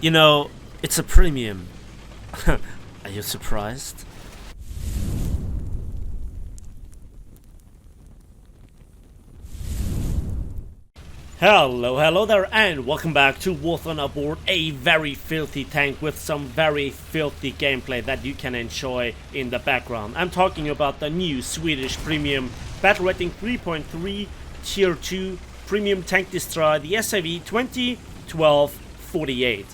You know, it's a premium. Are you surprised? Hello there, and welcome back to Wolf on Aboard, a very filthy tank with some very filthy gameplay that you can enjoy in the background. I'm talking about the new Swedish premium battle rating 3.3 tier 2 premium tank destroyer, the SAV 2012-48.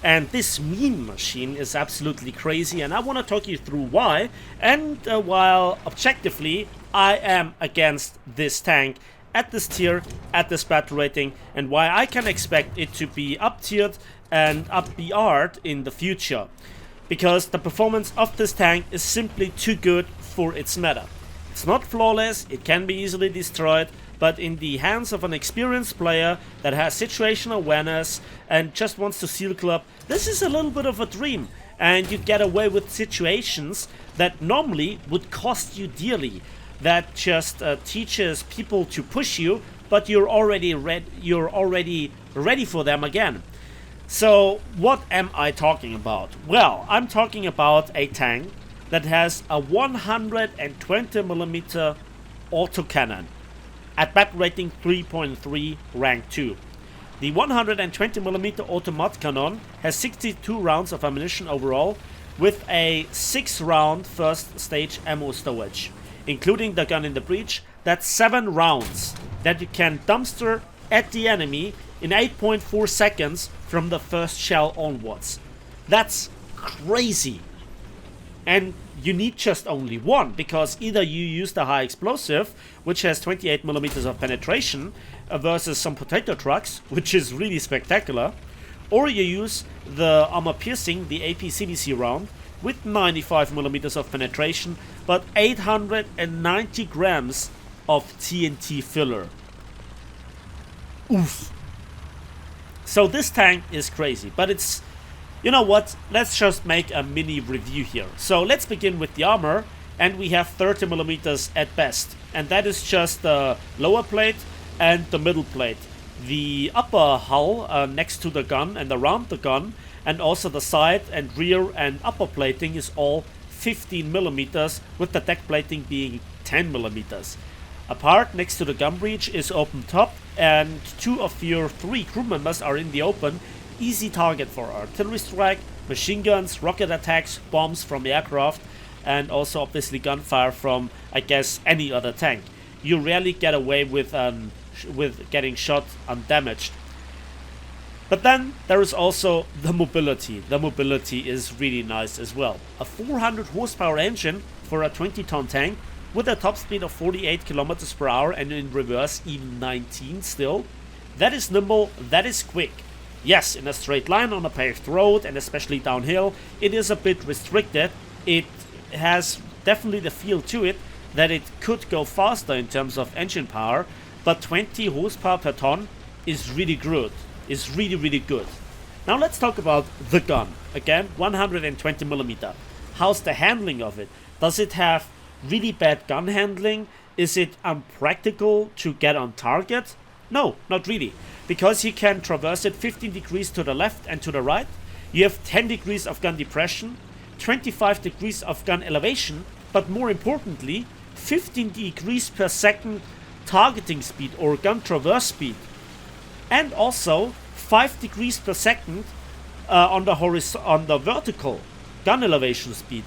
And this meme machine is absolutely crazy, and I want to talk you through why, and while objectively I am against this tank at this tier, at this battle rating, and why I can expect it to be up tiered and up BR'd in the future. Because the performance of this tank is simply too good for its meta. It's not flawless, it can be easily destroyed, but in the hands of an experienced player that has situational awareness and just wants to circle up, this is a little bit of a dream. And you get away with situations that normally would cost you dearly. That just teaches people to push you, but you're already ready for them again. So what am I talking about? Well, I'm talking about a tank that has a 120mm autocannon at battle rating 3.3 rank 2. The 120mm automat cannon has 62 rounds of ammunition overall, with a 6-round first stage ammo stowage. Including the gun in the breech, that's 7 rounds that you can dumpster at the enemy in 8.4 seconds from the first shell onwards. That's crazy. And you need just only one, because either you use the high explosive, which has 28mm of penetration, versus some potato trucks, which is really spectacular, or you use the armor piercing, the AP-CDC round, with 95mm of penetration, but 890 grams of TNT filler. Oof. So this tank is crazy, but it's... You know what? Let's just make a mini review here. So let's begin with the armor, and we have 30mm at best. And that is just the lower plate and the middle plate. The upper hull next to the gun and around the gun, and also the side and rear and upper plating is all 15mm, with the deck plating being 10mm. Apart next to the gun breech is open top, and 2 of your 3 crew members are in the open. Easy target for artillery strike, machine guns, rocket attacks, bombs from aircraft, and also obviously gunfire from, I guess, any other tank. You rarely get away with getting shot undamaged. But then there is also the mobility. The mobility is really nice as well. A 400 horsepower engine for a 20-ton tank with a top speed of 48 km per hour and in reverse even 19 still. That is nimble, that is quick. Yes, in a straight line on a paved road, and especially downhill, it is a bit restricted. It has definitely the feel to it that it could go faster in terms of engine power, but 20 horsepower per ton is really good. Is really good. Now let's talk about the gun. Again, 120mm. How's the handling of it? Does it have really bad gun handling? Is it unpractical to get on target? No, not really, because you can traverse it 15 degrees to the left and to the right. You have 10 degrees of gun depression, 25 degrees of gun elevation, but more importantly, 15 degrees per second targeting speed or gun traverse speed, and also 5 degrees per second on the vertical gun elevation speed.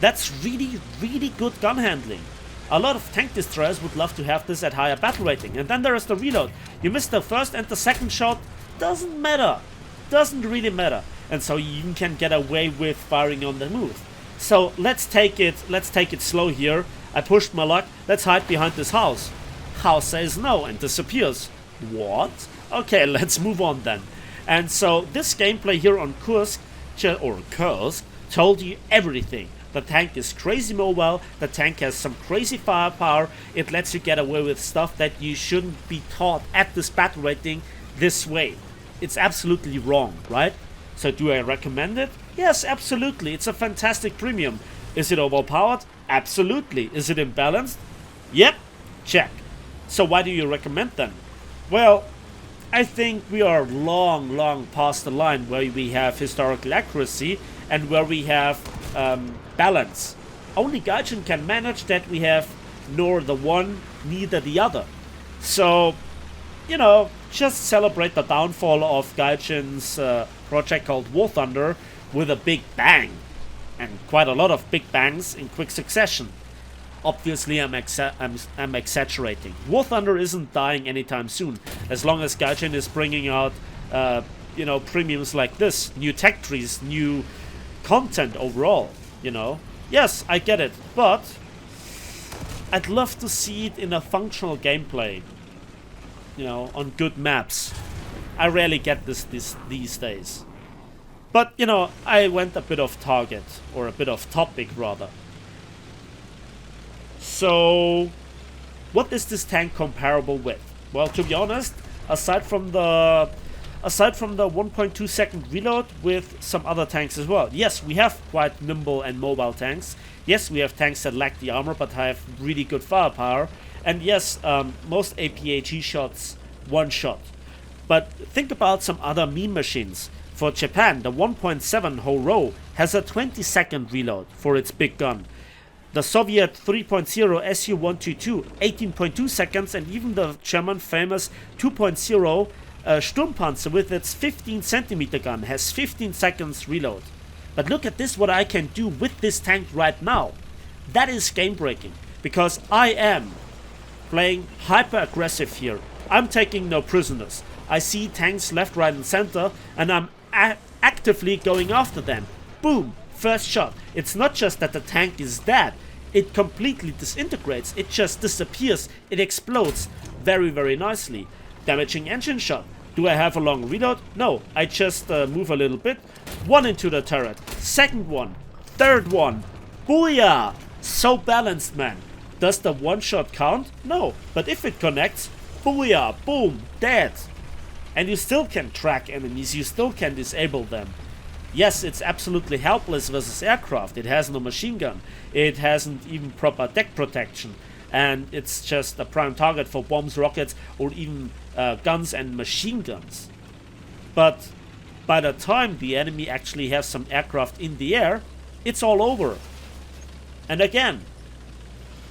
That's really good gun handling. A lot of tank destroyers would love to have this at higher battle rating. And then there is the reload. You miss the first and the second shot, doesn't matter. Doesn't really matter. And so you even can get away with firing on the move. So let's take it slow here. I pushed my luck. Let's hide behind this house. House says no and disappears. What? Okay, let's move on then. And so this gameplay here on Kursk told you everything. The tank is crazy mobile, the tank has some crazy firepower, it lets you get away with stuff that you shouldn't be taught at this battle rating this way. It's absolutely wrong, right? So do I recommend it? Yes, absolutely, it's a fantastic premium. Is it overpowered? Absolutely. Is it imbalanced? Yep, check. So why do you recommend them? Well, I think we are long past the line where we have historical accuracy and where we have balance. Only Gaijin can manage that. We have nor the one, neither the other. So, you know, just celebrate the downfall of Gaijin's project called War Thunder with a big bang. And quite a lot of big bangs in quick succession. Obviously, I'm exaggerating. War Thunder isn't dying anytime soon, as long as Gaijin is bringing out, premiums like this, new tech trees, new content overall. You know, yes, I get it, but I'd love to see it in a functional gameplay. You know, on good maps. I rarely get this these days. But you know, I went a bit off target, or a bit off topic rather. So, what is this tank comparable with? Well, to be honest, aside from the 1.2 second reload with some other tanks as well. Yes, we have quite nimble and mobile tanks. Yes, we have tanks that lack the armor but have really good firepower. And yes, most APAG shots one shot. But think about some other meme machines. For Japan, the 1.7 Horo has a 20-second reload for its big gun. The Soviet 3.0 Su-122, 18.2 seconds, and even the German famous 2.0 Sturmpanzer with its 15cm gun has 15 seconds reload. But look at this, what I can do with this tank right now. That is game breaking, because I am playing hyper aggressive here. I'm taking no prisoners. I see tanks left, right and center, and I'm actively going after them. Boom, first shot. It's not just that the tank is dead, it completely disintegrates, it just disappears, it explodes very, very nicely. Damaging engine shot. Do I have a long reload? No, I just move a little bit. One into the turret, second one, third one. Booyah! So balanced, man. Does the one shot count? No, but if it connects, booyah, boom, dead. And you still can track enemies, you still can disable them. Yes, it's absolutely helpless versus aircraft. It has no machine gun. It hasn't even proper deck protection. And it's just a prime target for bombs, rockets, or even guns and machine guns. But by the time the enemy actually has some aircraft in the air, it's all over. And again,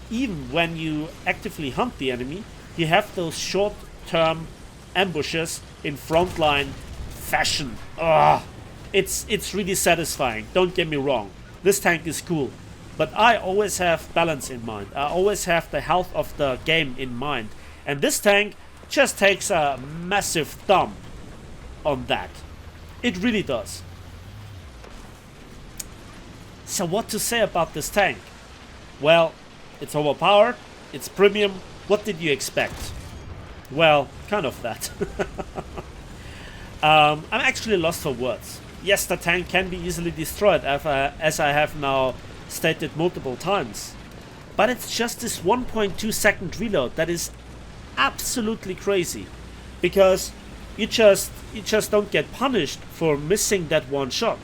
even when you actively hunt the enemy, you have those short-term ambushes in frontline fashion. Ugh. It's really satisfying, don't get me wrong. This tank is cool. But I always have balance in mind. I always have the health of the game in mind. And this tank just takes a massive thumb on that. It really does. So what to say about this tank? Well, it's overpowered, it's premium. What did you expect? Well, kind of that. I'm actually lost for words. Yes, the tank can be easily destroyed, as I have now stated multiple times. But it's just this 1.2 second reload that is absolutely crazy. Because you just don't get punished for missing that one shot.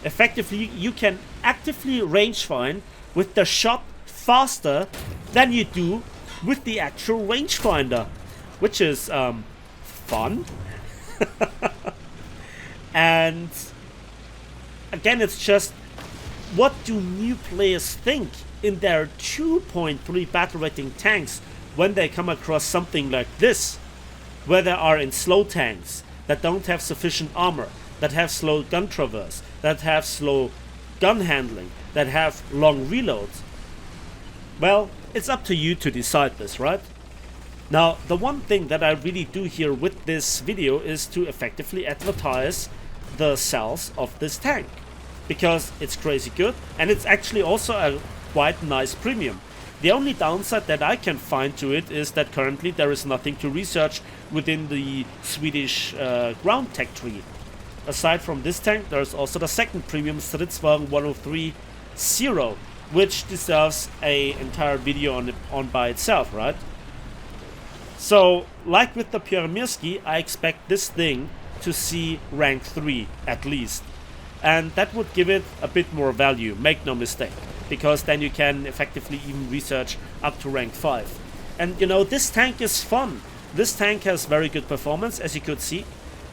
Effectively, you can actively range find with the shot faster than you do with the actual rangefinder, which is fun. And again, it's just, what do new players think in their 2.3 battle rating tanks when they come across something like this, where they are in slow tanks that don't have sufficient armor, that have slow gun traverse, that have slow gun handling, that have long reloads? Well, it's up to you to decide this, right? Now, the one thing that I really do here with this video is to effectively advertise the cells of this tank, because it's crazy good and it's actually also a quite nice premium. The only downside that I can find to it is that currently there is nothing to research within the Swedish ground tech tree. Aside from this tank, there's also the second premium Stridswagen 103-0, which deserves an entire video on by itself, right? So, like with the Pyramirski, I expect this thing to see rank 3 at least. And that would give it a bit more value, make no mistake. Because then you can effectively even research up to rank 5. And you know, this tank is fun. This tank has very good performance, as you could see.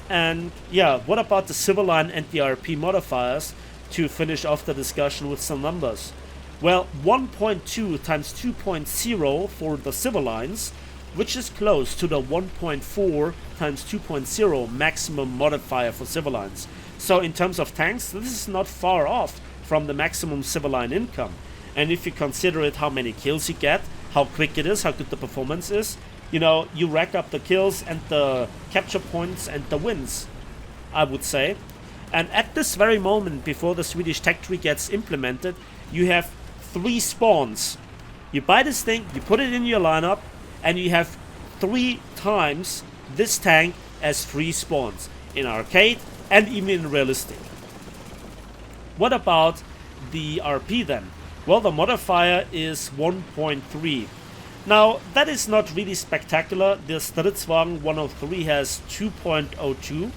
And yeah, what about the civil line and the RP modifiers to finish off the discussion with some numbers? Well, 1.2 times 2.0 for the civil lines, which is close to the 1.4 times 2.0 maximum modifier for civil lines. So in terms of tanks, this is not far off from the maximum civil line income. And if you consider it, how many kills you get, how quick it is, how good the performance is, you know, you rack up the kills and the capture points and the wins, I would say. And at this very moment, before the Swedish tech tree gets implemented, you have 3 spawns. You buy this thing, you put it in your lineup, and you have 3 times this tank as free spawns in arcade and even in realistic. What about the RP then? Well, the modifier is 1.3. Now, that is not really spectacular. The Stridswagen 103 has 2.02.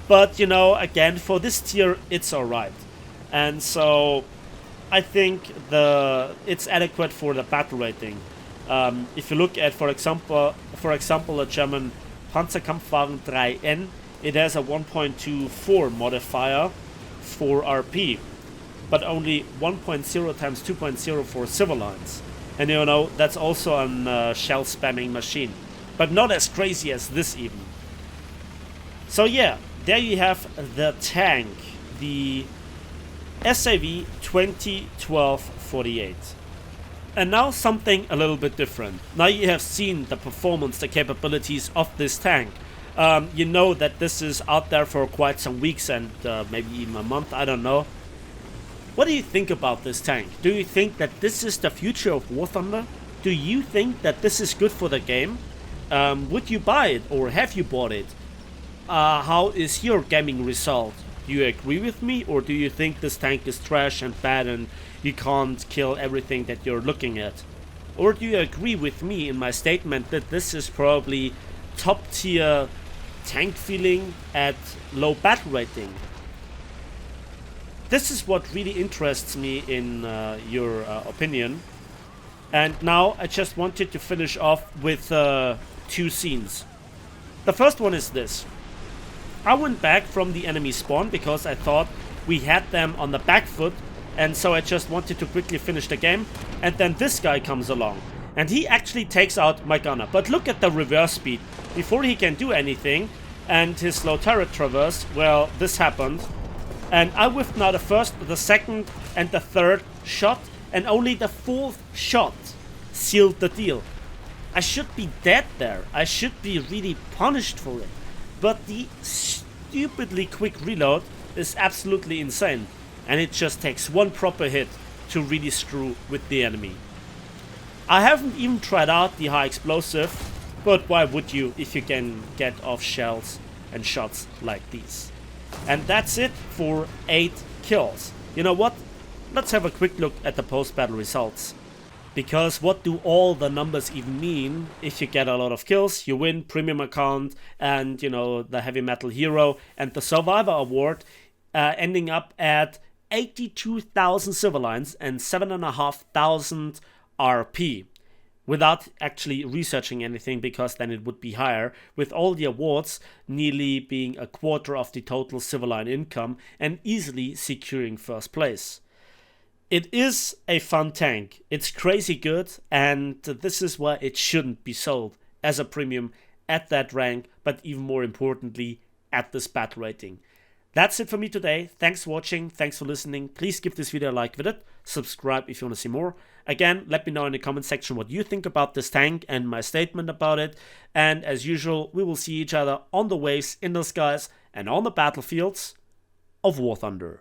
But, you know, again, for this tier, it's alright. And so, I think it's adequate for the battle rating. If you look at, for example, a German Panzerkampfwagen 3N, it has a 1.24 modifier for RP, but only 1.0 times 2.0 for civil lines. And you know, that's also a shell spamming machine, but not as crazy as this even. So yeah, there you have the tank, the SAV 2012-48. And now something a little bit different. Now you have seen the performance, the capabilities of this tank. You know that this is out there for quite some weeks and maybe even a month, I don't know. What do you think about this tank? Do you think that this is the future of War Thunder? Do you think that this is good for the game? Would you buy it or have you bought it? How is your gaming result? Do you agree with me, or do you think this tank is trash and bad and you can't kill everything that you're looking at? Or do you agree with me in my statement that this is probably top tier tank feeling at low battle rating? This is what really interests me in your opinion. And now I just wanted to finish off with 2 scenes. The first one is this. I went back from the enemy spawn because I thought we had them on the back foot, and so I just wanted to quickly finish the game. And then this guy comes along and he actually takes out my gunner. But look at the reverse speed before he can do anything, and his slow turret traverse. Well, this happened, and I whiffed now the first, the second and the third shot, and only the 4th shot sealed the deal. I should be dead there. I should be really punished for it. But the stupidly quick reload is absolutely insane, and it just takes 1 proper hit to really screw with the enemy. I haven't even tried out the high explosive, but why would you if you can get off shells and shots like these? And that's it for 8 kills. You know what? Let's have a quick look at the post-battle results. Because what do all the numbers even mean? If you get a lot of kills, you win premium account and, you know, the heavy metal hero and the survivor award, ending up at 82,000 civil lines and 7,500 RP. Without actually researching anything, because then it would be higher, with all the awards nearly being a quarter of the total civil line income and easily securing first place. It is a fun tank, it's crazy good, and this is why it shouldn't be sold as a premium at that rank, but even more importantly, at this battle rating. That's it for me today. Thanks for watching, thanks for listening. Please give this video a like with it, subscribe if you want to see more. Again, let me know in the comment section what you think about this tank and my statement about it. And as usual, we will see each other on the waves, in the skies, and on the battlefields of War Thunder.